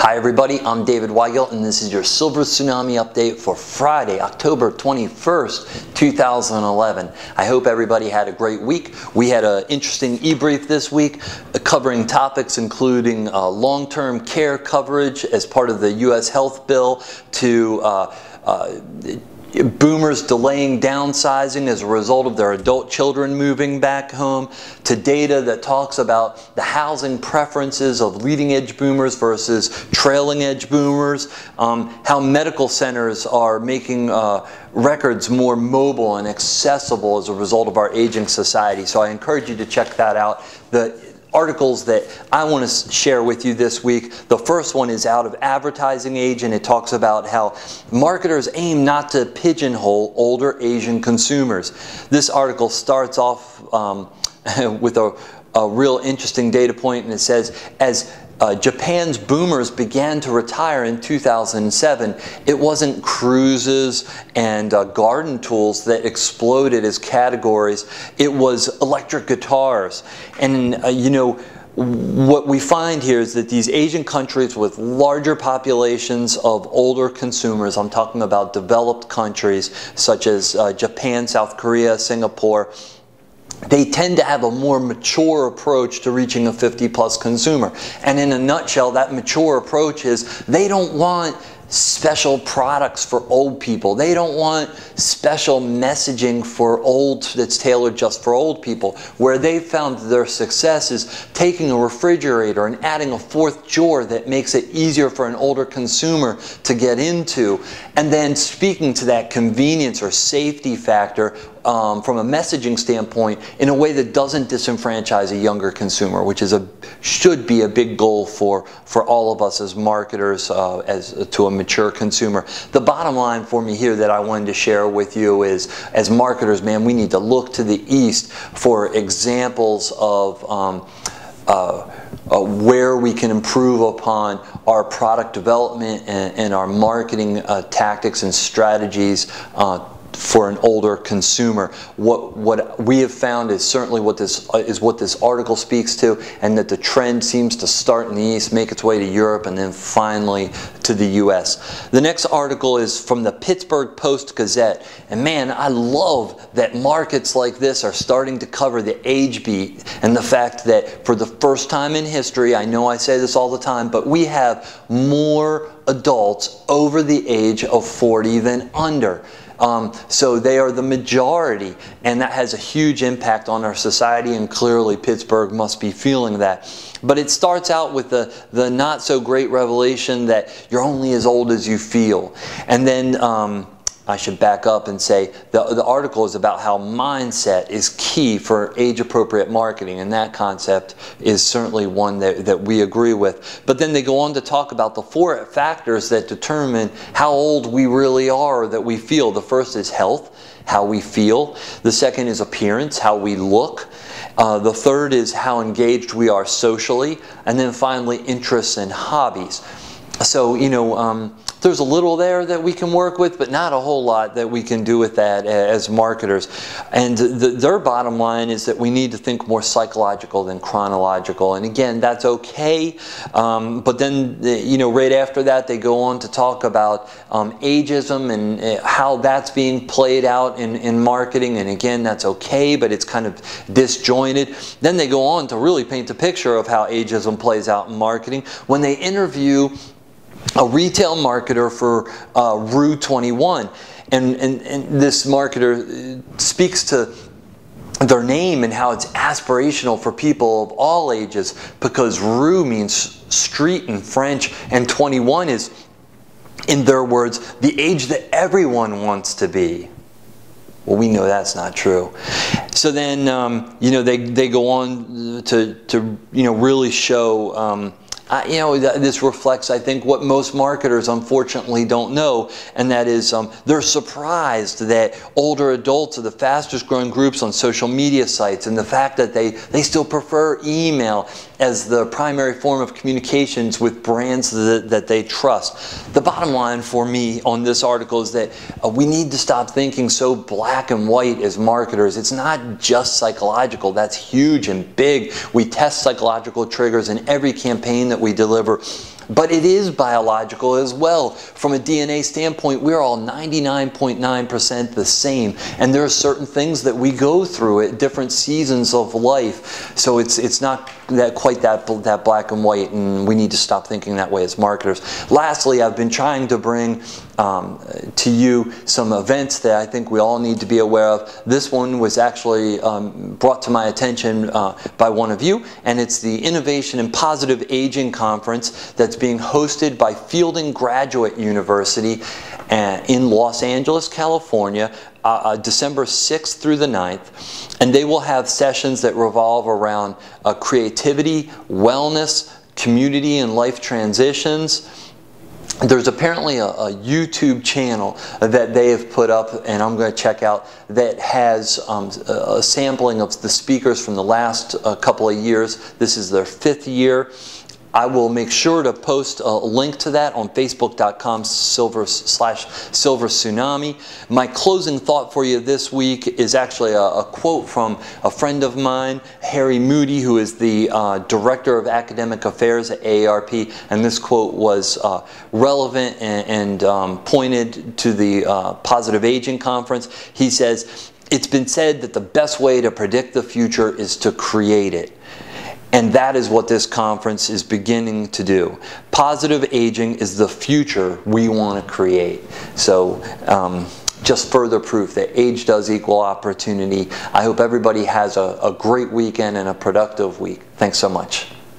Hi everybody, I'm David Weigelt and this is your Silver Tsunami update for Friday, October 21st, 2011. I hope everybody had a great week. We had an interesting e-brief this week covering topics including long-term care coverage as part of the U.S. health bill to boomers delaying downsizing as a result of their adult children moving back home, to data that talks about the housing preferences of leading edge boomers versus trailing edge boomers, how medical centers are making records more mobile and accessible as a result of our aging society. So I encourage you to check that out. The articles that I want to share with you this week, the first one is out of Advertising Age, and it talks about how marketers aim not to pigeonhole older Asian consumers. This article starts off with a real interesting data point, and it says, as Japan's boomers began to retire in 2007, it wasn't cruises and garden tools that exploded as categories. It was electric guitars. And you know, what we find here is that these Asian countries with larger populations of older consumers, I'm talking about developed countries such as Japan, South Korea, Singapore, they tend to have a more mature approach to reaching a 50-plus consumer. And in a nutshell, that mature approach is they don't want special products for old people. They don't want special messaging for old that's tailored just for old people. Where they've found their success is taking a refrigerator and adding a fourth drawer that makes it easier for an older consumer to get into, and then speaking to that convenience or safety factor from a messaging standpoint in a way that doesn't disenfranchise a younger consumer, which is should be a big goal for all of us as marketers to a mature consumer. The bottom line for me here that I wanted to share with you is, as marketers, man, we need to look to the East for examples of where we can improve upon our product development and our marketing tactics and strategies for an older consumer. What we have found is certainly what this article speaks to, and that the trend seems to start in the East, make its way to Europe, and then finally to the US. The next article is from the Pittsburgh Post-Gazette, and man, I love that markets like this are starting to cover the age beat and the fact that for the first time in history, I know I say this all the time, but we have more adults over the age of 40 than under. So they are the majority, and that has a huge impact on our society, and clearly Pittsburgh must be feeling that. But it starts out with the not so great revelation that you're only as old as you feel. And then I should back up and say the article is about how mindset is key for age-appropriate marketing, and that concept is certainly one that we agree with. But then they go on to talk about the 4 factors that determine how old we really are, that we feel. The first is health, how we feel. The second is appearance, how we look. The third is how engaged we are socially. And then finally, interests and hobbies. So, you know, there's a little there that we can work with, but not a whole lot that we can do with that as marketers. And their bottom line is that we need to think more psychological than chronological. And again, that's okay. But then, you know, right after that, they go on to talk about ageism and how that's being played out in marketing. And again, that's okay, but it's kind of disjointed. Then they go on to really paint a picture of how ageism plays out in marketing when they interview a retail marketer for Rue21, and this marketer speaks to their name and how it's aspirational for people of all ages, because Rue means street in French, and 21 is, in their words, the age that everyone wants to be. Well, we know that's not true. So then, you know, they go on to you know, really show you know, this reflects, I think, what most marketers unfortunately don't know, and that is they're surprised that older adults are the fastest growing groups on social media sites, and the fact that they still prefer email as the primary form of communications with brands that they trust. The bottom line for me on this article is that we need to stop thinking so black and white as marketers. It's not just psychological. That's huge and big. We test psychological triggers in every campaign that we deliver. but it is biological as well. From a DNA standpoint, we're all 99.9% the same, and there are certain things that we go through at different seasons of life. So it's not quite that black and white, and we need to stop thinking that way as marketers. Lastly, I've been trying to bring to you some events that I think we all need to be aware of. This one was actually brought to my attention by one of you, and it's the Innovation in Positive Aging Conference that's being hosted by Fielding Graduate University in Los Angeles, California, December 6th through the 9th. And they will have sessions that revolve around creativity, wellness, community and life transitions. There's apparently a YouTube channel that they have put up, and I'm going to check out, that has a sampling of the speakers from the last couple of years. This is their 5th year. I will make sure to post a link to that on facebook.com/silvertsunami. My closing thought for you this week is actually a quote from a friend of mine, Harry Moody, who is the Director of Academic Affairs at AARP, and this quote was relevant and pointed to the Positive Aging Conference. He says, "It's been said that the best way to predict the future is to create it." And that is what this conference is beginning to do. Positive aging is the future we want to create. So just further proof that age does equal opportunity. I hope everybody has a great weekend and a productive week. Thanks so much.